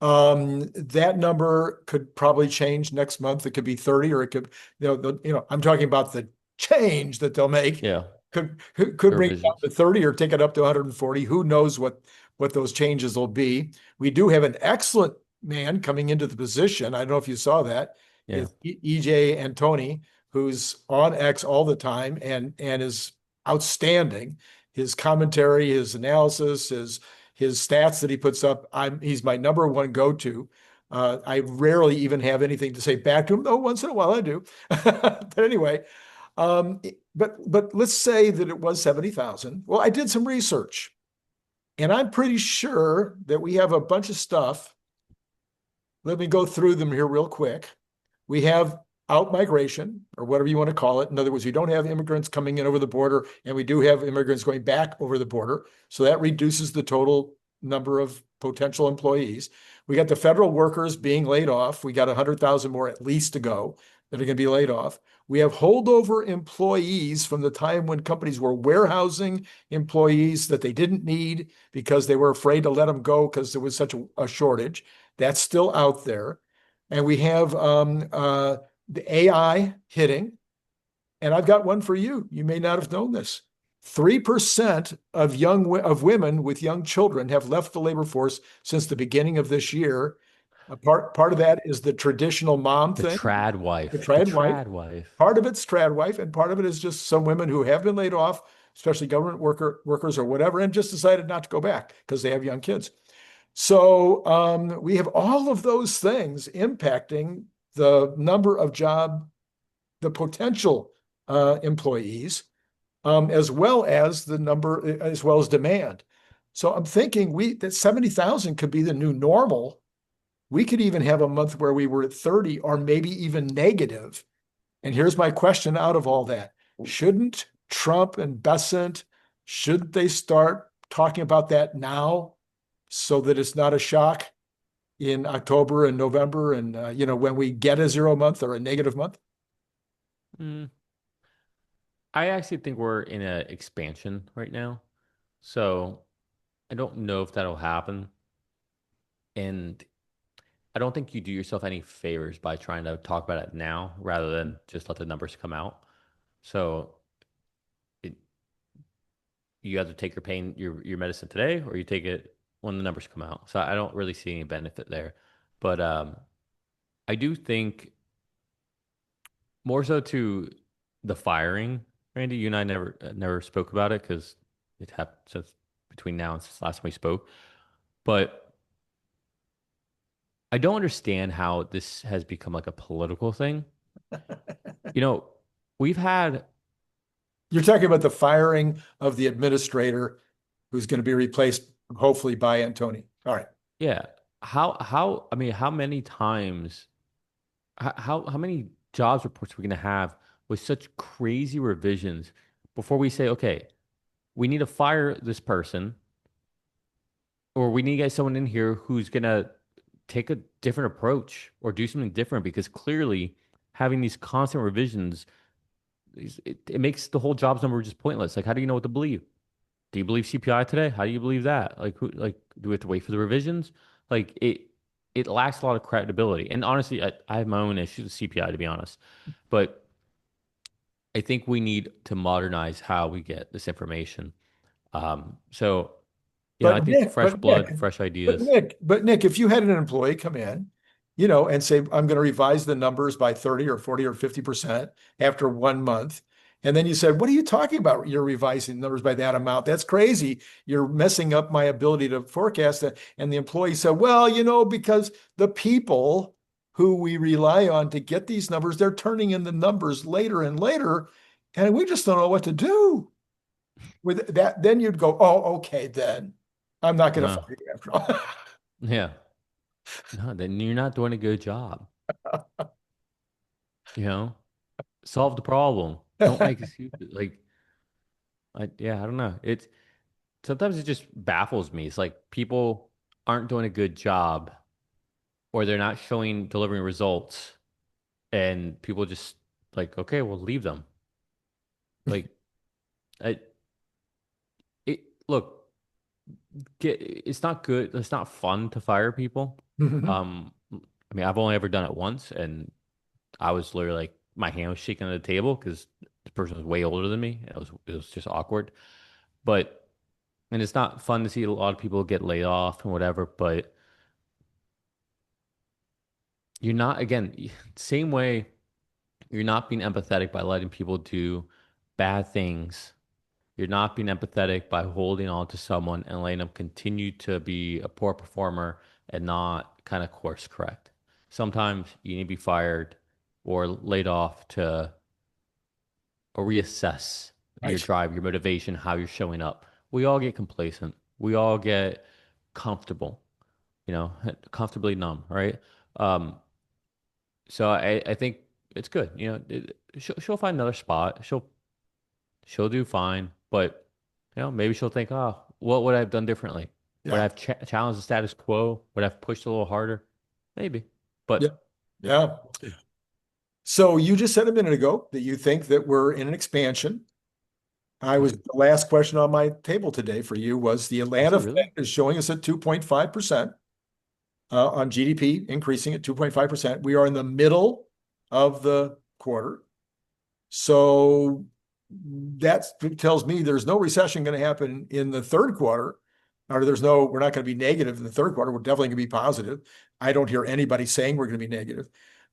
S1: That number could probably change next month. It could be 30, or it could, I'm talking about the change that they'll make.
S2: Yeah,
S1: Could
S2: the
S1: bring it down to
S2: revisions.
S1: 30 or take it up to 140. Who knows what those changes will be? We do have an excellent man coming into the position. I don't know if you saw that.
S2: Yeah.
S1: It's 𝐂𝐦𝐚𝐻, who's on X all the time and is outstanding. His commentary, his analysis, his stats that he puts up, he's my number one go-to. I rarely even have anything to say back to him, though once in a while I do. But anyway, but let's say that it was 70,000. Well, I did some research, and I'm pretty sure that we have a bunch of stuff. Let me go through them here real quick. We have out migration, or whatever you want to call it. In other words, we don't have immigrants coming in over the border, and we do have immigrants going back over the border. So that reduces the total number of potential employees. We got the federal workers being laid off. We got 100,000 more at least to go that are going to be laid off. We have holdover employees from the time when companies were warehousing employees that they didn't need because they were afraid to let them go because there was such a shortage. That's still out there. And we have the AI hitting. And I've got one for you. You may not have known this. 3% of women with young children have left the labor force since the beginning of this year. Part of that is the traditional mom
S2: The
S1: thing,
S2: trad
S1: the
S2: wife. The
S1: trad wife.
S2: trad wife.
S1: Part of it's trad wife, and part of it is just some women who have been laid off, especially government workers or whatever, and just decided not to go back because they have young kids. So we have all of those things impacting the number of the potential employees, as well as the number, as well as demand. So I'm thinking that 70,000 could be the new normal. We could even have a month where we were at 30 or maybe even negative. And here's my question out of all that. Shouldn't Trump and Bessent, should they start talking about that now so that it's not a shock in October and November and, when we get a 0 month or a negative month?
S2: Mm, I actually think we're in an expansion right now. So I don't know if that'll happen. And I don't think you do yourself any favors by trying to talk about it now rather than just let the numbers come out. So it, you have to take your medicine today, or you take it when the numbers come out. So I don't really see any benefit there. But I do think more so to the firing, Randy. You and I never spoke about it because it happened since between now and since last time we spoke. But I don't understand how this has become like a political thing. You know, we've had,
S1: You're talking about the firing of the administrator who's going to be replaced hopefully by Antoni. All right.
S2: yeah, I mean, how many times, how many jobs reports are we going to have with such crazy revisions before we say, okay, we need to fire this person, or we need to get someone in here who's going to take a different approach or do something different, because clearly having these constant revisions, it makes the whole jobs number just pointless. Like, how do you know what to believe? Do you believe CPI today? How do you believe that? Do we have to wait for the revisions? Like it lacks a lot of credibility. And honestly, I have my own issues with CPI, to be honest. But I think we need to modernize how we get this information. So, I
S1: But
S2: think
S1: Nick,
S2: fresh
S1: but Nick,
S2: blood, fresh
S1: but
S2: ideas.
S1: Nick, but Nick, if you had an employee come in, and say, I'm going to revise the numbers by 30 or 40 or 50% after 1 month. And then you said, what are you talking about? You're revising numbers by that amount. That's crazy. You're messing up my ability to forecast that. And the employee said, well, because the people who we rely on to get these numbers, they're turning in the numbers later and later. And we just don't know what to do with that. Then you'd go, oh, okay, then I'm not going to
S2: No,
S1: fire you after all.
S2: yeah, no, then you're not doing a good job. You know, solve the problem. Don't make excuses. Like, yeah, I don't know. It's sometimes it just baffles me. It's like people aren't doing a good job, or they're not delivering results, and people just like, okay, we'll leave them. Like, I, it look, it's not good. It's not fun to fire people. I mean, I've only ever done it once, and I was literally like, my hand was shaking on the table because the person was way older than me. It was just awkward. But and it's not fun to see a lot of people get laid off and whatever. But you're not, again, same way you're not being empathetic by letting people do bad things. You're not being empathetic by holding on to someone and letting them continue to be a poor performer and not kind of course correct. Sometimes you need to be fired or laid off to or reassess your
S1: Right.
S2: drive, your motivation, how you're showing up. We all get complacent. We all get comfortable, comfortably numb, right? Um, so I think it's good. She'll find another spot. She'll do fine, but maybe she'll think, oh, what would I have done differently? Would I
S1: Yeah.
S2: have challenged the status quo? Would I have pushed a little harder? Maybe,
S1: Yeah.
S2: but
S1: Yeah.
S2: we'll see.
S1: So you just said a minute ago that you think that we're in an expansion.
S2: Yep.
S1: The last question on my table today for you was the
S2: Is it
S1: Atlanta Fed
S2: really?
S1: is showing us at 2.5% on GDP, increasing at 2.5%. We are in the middle of the quarter. So that tells me there's no recession going to happen in the third quarter, or we're not going to be negative in the third quarter. We're definitely going to be positive. I don't hear anybody saying we're going to be negative.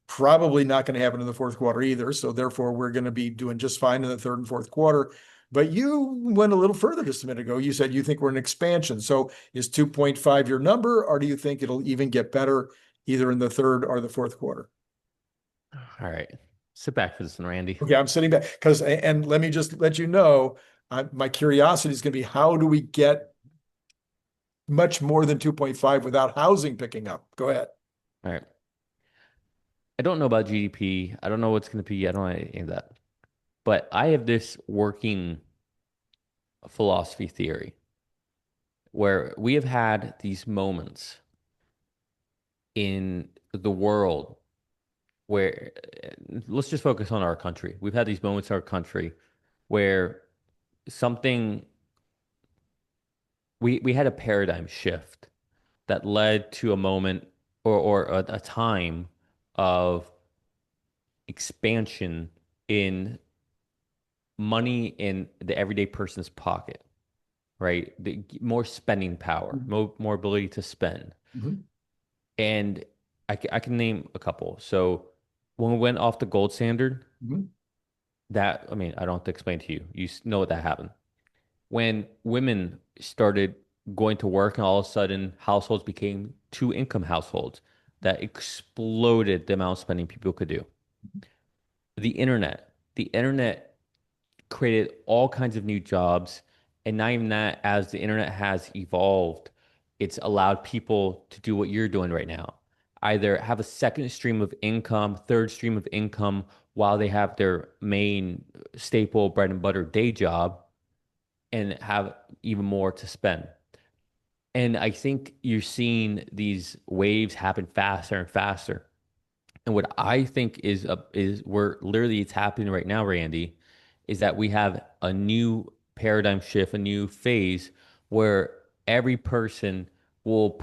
S1: Probably not going to happen in the fourth quarter either. So therefore, we're going to be doing just fine in the third and fourth quarter. But you went a little further just a minute ago. You said you think we're in expansion. So is 2.5 your number, or do you think it'll even get better either in the third or the fourth quarter?
S2: All right. Sit back for this one, Randy.
S1: Okay, I'm sitting back because, and let me just let you know, my curiosity is going to be how do we get much more than 2.5 without housing picking up? Go ahead.
S2: All right. I don't know about GDP. I don't know what's going to be. I don't know any of that. But I have this working philosophy theory where we have had these moments in the world where let's just focus on our country. We've had these moments in our country where something we had a paradigm shift that led to a moment or a time of expansion in money in the everyday person's pocket, right? More spending power, more ability to spend.
S1: Mhm.
S2: And I can name a couple. So when we went off the gold standard,
S1: Mhm.
S2: I mean, I don't have to explain to you. Know what that happened. When women started going to work and all of a sudden households became two income households, that exploded the amount of spending people could do. The internet created all kinds of new jobs. And not even that, as the internet has evolved, it's allowed people to do what you're doing right now. Either have a second stream of income, third stream of income while they have their main staple bread and butter day job and have even more to spend. And I think you're seeing these waves happen faster and faster. And what I think is where literally it's happening right now, Randy, is that we have a new paradigm shift, a new phase where every person will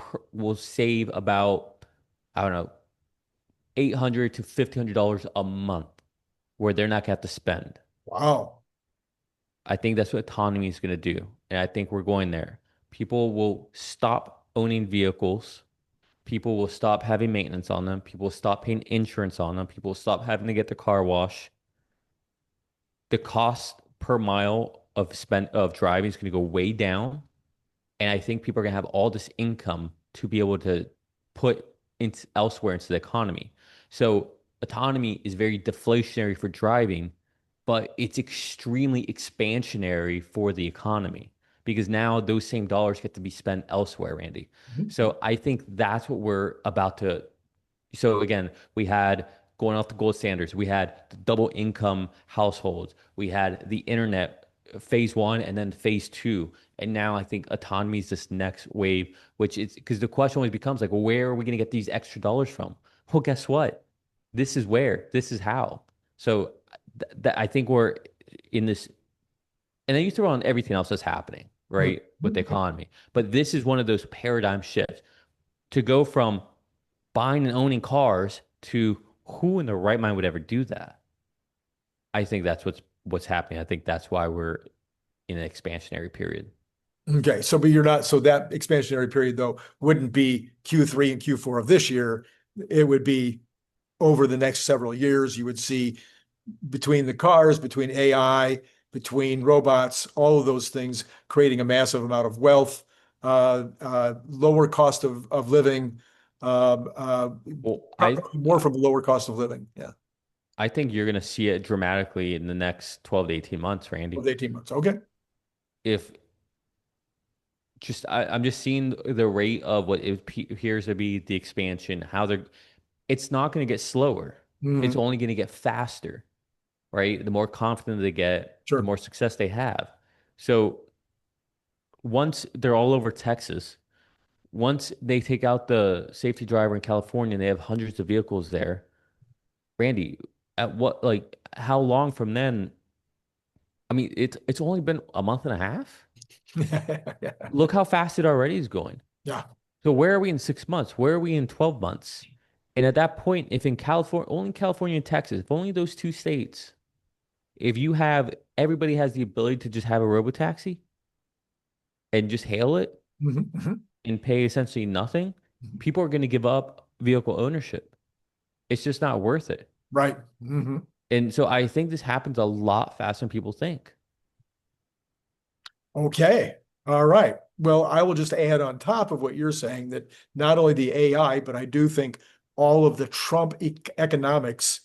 S2: save about, I don't know, $800 to $1,500 a month where they're not going to have to spend.
S1: Wow.
S2: I think that's what autonomy is going to do. And I think we're going there. People will stop owning vehicles. People will stop having maintenance on them. People will stop paying insurance on them. People will stop having to get their car washed. The cost per mile of driving is going to go way down. And I think people are going to have all this income to be able to put elsewhere into the economy. So autonomy is very deflationary for driving, but it's extremely expansionary for the economy because now those same dollars get to be spent elsewhere, Randy.
S1: Mhm.
S2: So I think that's what we're about to. So again, we had going off the gold standards. We had the double income households. We had the internet phase one and then phase two. And now I think autonomy is this next wave, which is because the question always becomes like, where are we going to get these extra dollars from? Well, guess what? This is where, this is how. So I think we're in this, and then you throw on everything else that's happening, right, with the
S1: Mhm.
S2: economy. But this is one of those paradigm shifts to go from buying and owning cars to who in the right mind would ever do that? I think that's what's happening. I think that's why we're in an expansionary period.
S1: Okay, so but you're not, so that expansionary period though wouldn't be Q3 and Q4 of this year. It would be over the next several years. You would see between the cars, between AI, between robots, all of those things creating a massive amount of wealth, lower cost of living,
S2: Well, I
S1: more from a lower cost of living. Yeah,
S2: I think you're going to see it dramatically in the next 12 to 18 months, Randy.
S1: with 18 months. Okay.
S2: If I'm just seeing the rate of what it appears to be the expansion, how they're, it's not going to get slower. It's
S1: Mhm.
S2: only going to get faster, right? The more confident they get, the
S1: Sure.
S2: more success they have. So once they're all over Texas, once they take out the safety driver in California and they have hundreds of vehicles there, Randy, at what, like, how long from then? I mean, it's only been a month and a half. Look how fast it already is going.
S1: Yeah.
S2: So where are we in 6 months? Where are we in 12 months? And at that point, if in California, only California and Texas, if only those two states, if you have everybody has the ability to just have a robotaxi and just hail it
S1: Mhm, mhm,
S2: and pay essentially nothing,
S1: mhm.
S2: people are going to give up vehicle ownership. It's just not worth it.
S1: Right. Mhm.
S2: And so I think this happens a lot faster than people think.
S1: Okay. All right. Well, I will just add on top of what you're saying that not only the AI, but I do think all of the Trump economics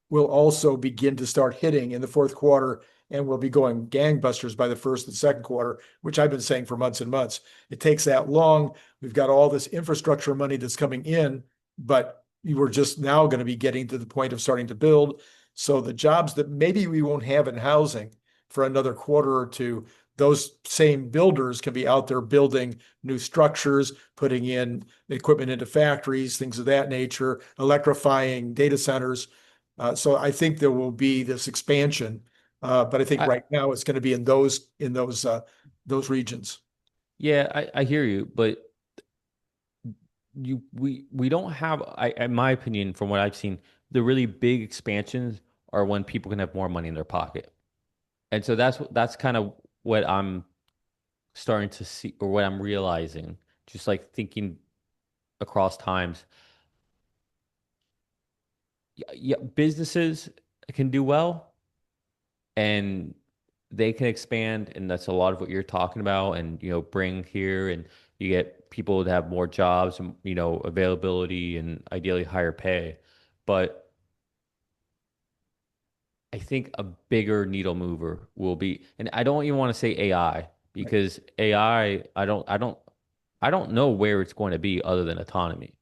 S1: will also begin to start hitting in the fourth quarter and will be going gangbusters by the first and second quarter, which I've been saying for months and months. It takes that long. We've got all this infrastructure money that's coming in, but we're just now going to be getting to the point of starting to build. So the jobs that maybe we won't have in housing for another quarter or two, those same builders can be out there building new structures, putting in equipment into factories, things of that nature, electrifying data centers. So I think there will be this expansion, but I think
S2: I
S1: right now it's going to be in those regions.
S2: Yeah, I hear you, but we don't have in my opinion, from what I've seen, the really big expansions are when people can have more money in their pocket. And so that's kind of what I'm starting to see or what I'm realizing, just like thinking across times. Yeah, businesses can do well and they can expand, and that's a lot of what you're talking about, and bring here, and you get people to have more jobs and availability and ideally higher pay. But I think a bigger needle mover will be, and I don't even want to say AI because AI, I don't know where it's going to be other than autonomy.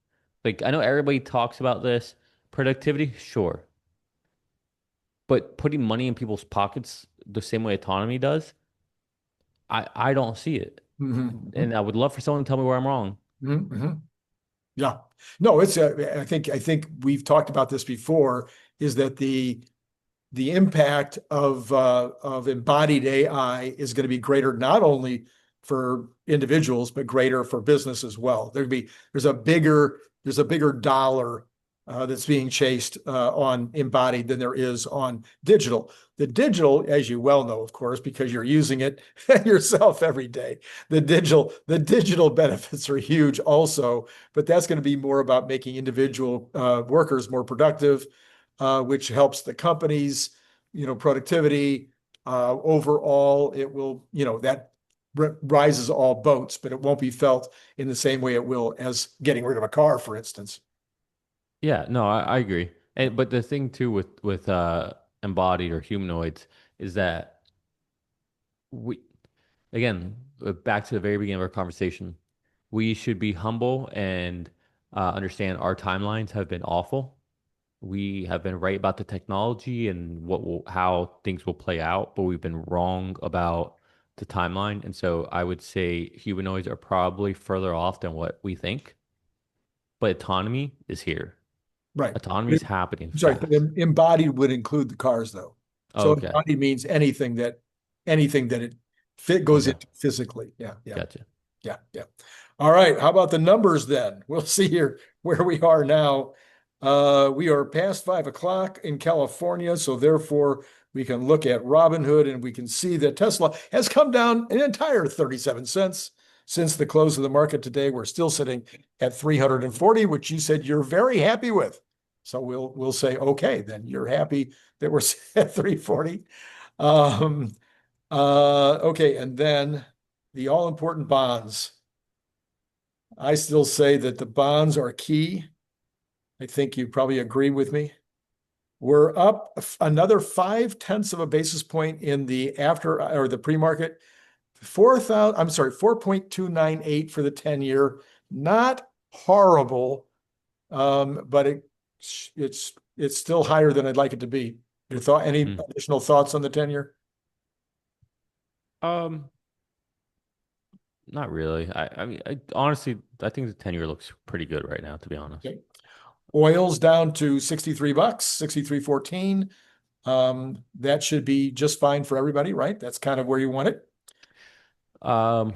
S2: Like I know everybody talks about this productivity, sure, but putting money in people's pockets the same way autonomy does, I don't see it.
S1: Mhm,
S2: And I would love for someone to tell me where I'm wrong.
S1: mhm, mhm. Yeah. No, it's I think we've talked about this before, is that the impact of embodied AI is going to be greater not only for individuals but greater for business as well. There's a bigger dollar that's being chased on embodied than there is on digital. The digital, as you well know, of course, because you're using it yourself every day, the digital benefits are huge also, but that's going to be more about making individual workers more productive, which helps the companies, productivity. Overall, it will, that rises all boats, but it won't be felt in the same way it will as getting rid of a car, for instance.
S2: Yeah, no, I agree. And but the thing too with embodied or humanoids is that we again back to the very beginning of our conversation, we should be humble and understand our timelines have been awful. we have been right about the technology and how things will play out, but we've been wrong about the timeline. And so I would say humanoids are probably further off than what we think, but autonomy is here.
S1: Right.
S2: Autonomy is happening
S1: Sorry, but
S2: fast.
S1: embodied would include the cars, though.
S2: Oh,
S1: So
S2: okay.
S1: embodied means anything that it goes
S2: Okay.
S1: into physically. Yeah, yeah,
S2: Gotcha.
S1: yeah, yeah. All right. How about the numbers then? We'll see here where we are now. We are past 5 o'clock in California, so therefore we can look at Robinhood and we can see that Tesla has come down an entire 37 cents since the close of the market today. We're still sitting at 340, which you said you're very happy with. So we'll say, okay, then you're happy that we're at 340. Okay, and then the all-important bonds. I still say that the bonds are key. I think you probably agree with me. We're up another 0.5 of a basis point in the after or the pre-market. 4.298 for the 10-year. Not horrible, but it's still higher than I'd like it to be. Any additional thoughts on the 10-year?
S2: Not really. I mean, honestly, I think the 10-year looks pretty good right now, to be honest.
S1: Okay. Oil's down to $63, 63.14. That should be just fine for everybody, right? That's kind of where you want it.
S2: Well,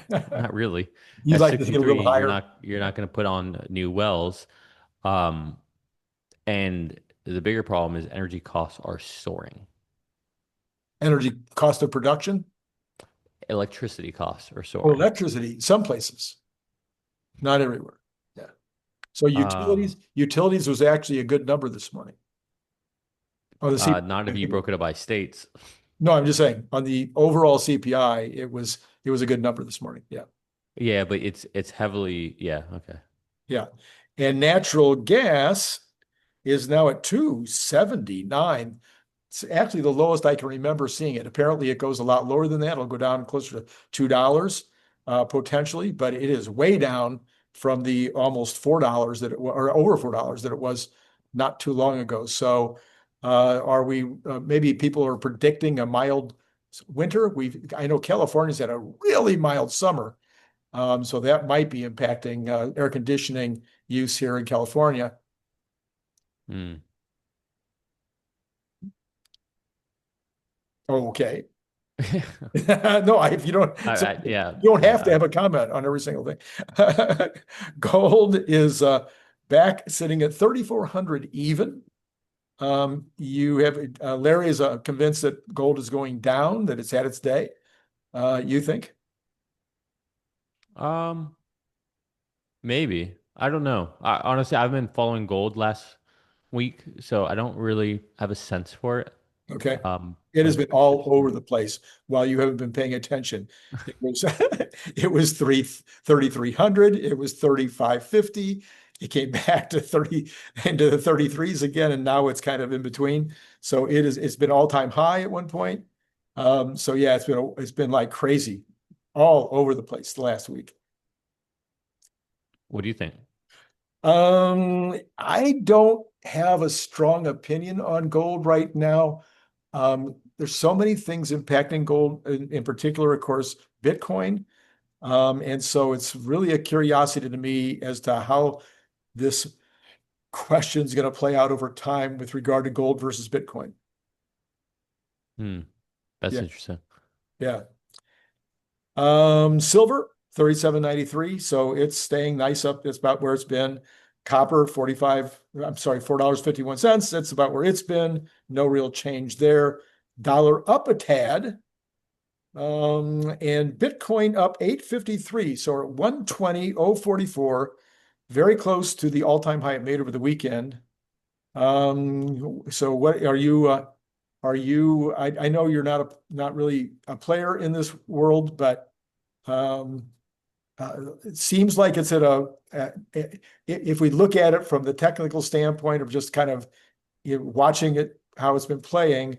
S2: not really.
S1: You'd
S2: At
S1: like to get a little
S2: 63,
S1: higher.
S2: you're not going to put on new wells. And the bigger problem is energy costs are soaring.
S1: Energy cost of production
S2: Electricity costs are
S1: or
S2: soaring.
S1: electricity, some places, not everywhere. Yeah. So utilities was actually a good number this morning. Oh,
S2: Not if you broke it up by states.
S1: No, I'm just saying on the overall CPI, it was a good number this morning. Yeah.
S2: Yeah, but it's heavily, yeah, okay.
S1: Yeah. And natural gas is now at 2.79. It's actually the lowest I can remember seeing it. Apparently, it goes a lot lower than that. It'll go down closer to $2 potentially, but it is way down from the almost $4 or over $4 that it was not too long ago. So, are we maybe people are predicting a mild winter? I know California's had a really mild summer, so that might be impacting air conditioning use here in California.
S2: Mm.
S1: Okay. No, if you don't,
S2: Yeah.
S1: you don't have to have a comment on every single thing. Gold is back sitting at 3,400 even. You have Larry is convinced that gold is going down, that it's had its day. You think?
S2: Maybe. I don't know. Honestly, I've been following gold last week, so I don't really have a sense for it.
S1: Okay. It has
S2: But
S1: been all over the place while you haven't been paying attention. It was it was 3,300, it was 3,550. It came back to 30 into the 33s again, and now it's kind of in between. So it's been all-time high at one point. So yeah, it's been like crazy all over the place the last week.
S2: what do you think?
S1: I don't have a strong opinion on gold right now. There's so many things impacting gold, in particular, of course, Bitcoin. And so it's really a curiosity to me as to how this question is going to play out over time with regard to gold versus Bitcoin.
S2: That's
S1: Yeah.
S2: interesting.
S1: Yeah. Silver, 37.93. So it's staying nice up. It's about where it's been. Copper, $4.51. That's about where it's been. No real change there. Dollar up a tad. And Bitcoin up 853. So we're at 120,044, very close to the all-time high it made over the weekend. So what are you I know you're not really a player in this world, but it seems like it's if we look at it from the technical standpoint of just kind of watching it, how it's been playing,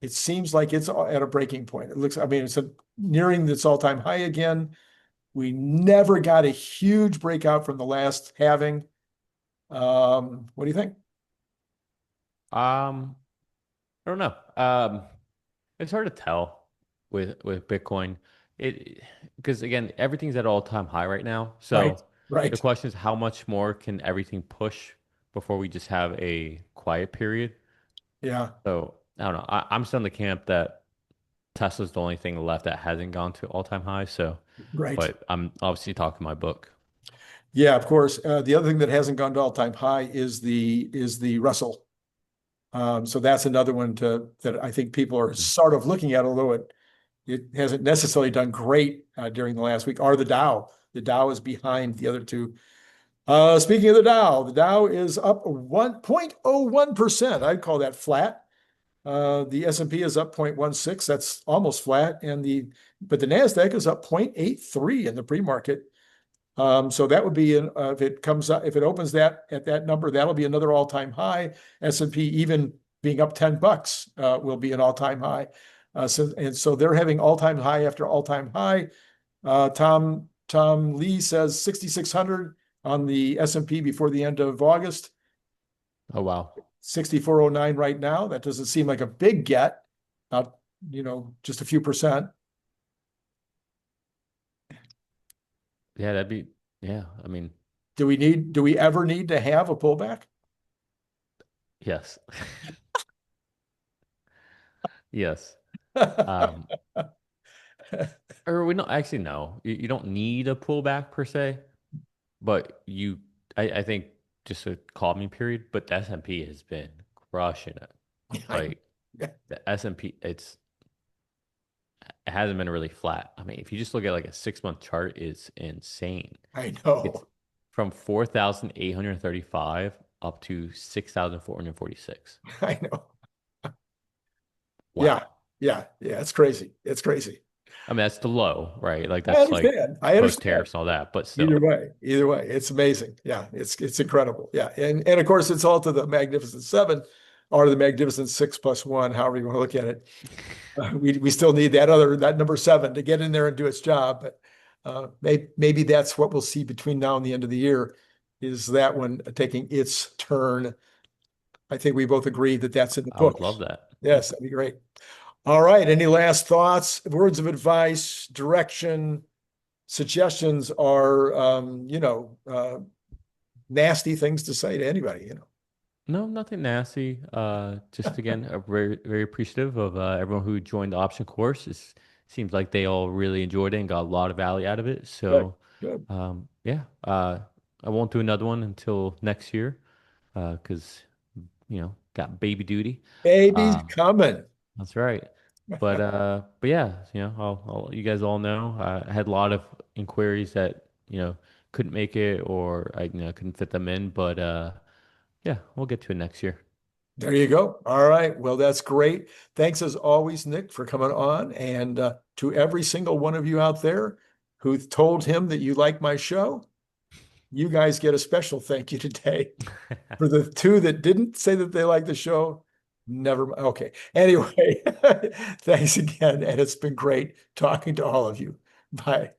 S1: it seems like it's at a breaking point. It's nearing this all-time high again. We never got a huge breakout from the last halving. What do you think?
S2: I don't know. It's hard to tell with Bitcoin. It because again, everything's at all-time high right now.
S1: Right,
S2: So the
S1: right.
S2: question is how much more can everything push before we just have a quiet period?
S1: Yeah,
S2: So I don't know. I'm still in the camp that Tesla's the only thing left that hasn't gone to all-time high. So,
S1: right.
S2: but I'm obviously talking my book.
S1: Yeah, of course. The other thing that hasn't gone to all-time high is the Russell. So that's another one that I think people are
S2: Mm.
S1: sort of looking at, although it hasn't necessarily done great during the last week. Or the Dow. The Dow is behind the other two. Speaking of the Dow is up 1.01%. I'd call that flat. The S&P is up 0.16. That's almost flat. But the NASDAQ is up 0.83 in the pre-market. So that would be if it comes up, if it opens that at that number, that'll be another all-time high. S&P even being up $10 will be an all-time high. So they're having all-time high after all-time high. Tom Lee says 6,600 on the S&P before the end of August.
S2: Oh wow.
S1: 6,409 right now. That doesn't seem like a big get. Not, just a few percent.
S2: Yeah, that'd be yeah. I mean,
S1: Do we ever need to have a pullback?
S2: yes. Yes. Um, or we don't actually no. You don't need a pullback per se, but I think just a calming period. But the S&P has been crushing it.
S1: I,
S2: Like the S&P, it hasn't been really flat. I mean, if you just look at like a 6-month chart, it's insane.
S1: I
S2: It's
S1: know.
S2: from 4,835 up to 6,446.
S1: I know. Yeah.
S2: Wow.
S1: Yeah. It's crazy. It's crazy.
S2: I mean, that's the low, right? Like
S1: I
S2: that's like
S1: understand. I
S2: post
S1: understand.
S2: tariffs and all that, but
S1: Either
S2: still.
S1: way, either way, it's amazing. Yeah, it's incredible. Yeah, and of course it's all to the Magnificent Seven or the Magnificent Six plus one, however you want to look at it. We still need that number seven to get in there and do its job. But maybe that's what we'll see between now and the end of the year, is that one taking its turn. I think we both agree that that's in the
S2: I would
S1: books.
S2: love that. Yeah.
S1: Yes, that'd be great. All right. Any last thoughts, words of advice, direction, suggestions, or nasty things to say to anybody?
S2: No, nothing nasty. Just again, very, very appreciative of everyone who joined the option course. It seems like they all really enjoyed it and got a lot of value out of it.
S1: Good,
S2: So,
S1: good.
S2: yeah, I won't do another one until next year, because got baby duty.
S1: Baby's
S2: Um,
S1: coming.
S2: that's right. But yeah, I'll you guys all know I had a lot of inquiries that couldn't make it or I couldn't fit them in, but yeah, we'll get to it next year.
S1: There you go. All right. Well, that's great. Thanks as always, Nick, for coming on. And to every single one of you out there who told him that you like my show, you guys get a special thank you today. For the two that didn't say that they like the show, never mind. Okay. Anyway, thanks again. And it's been great talking to all of you. Bye.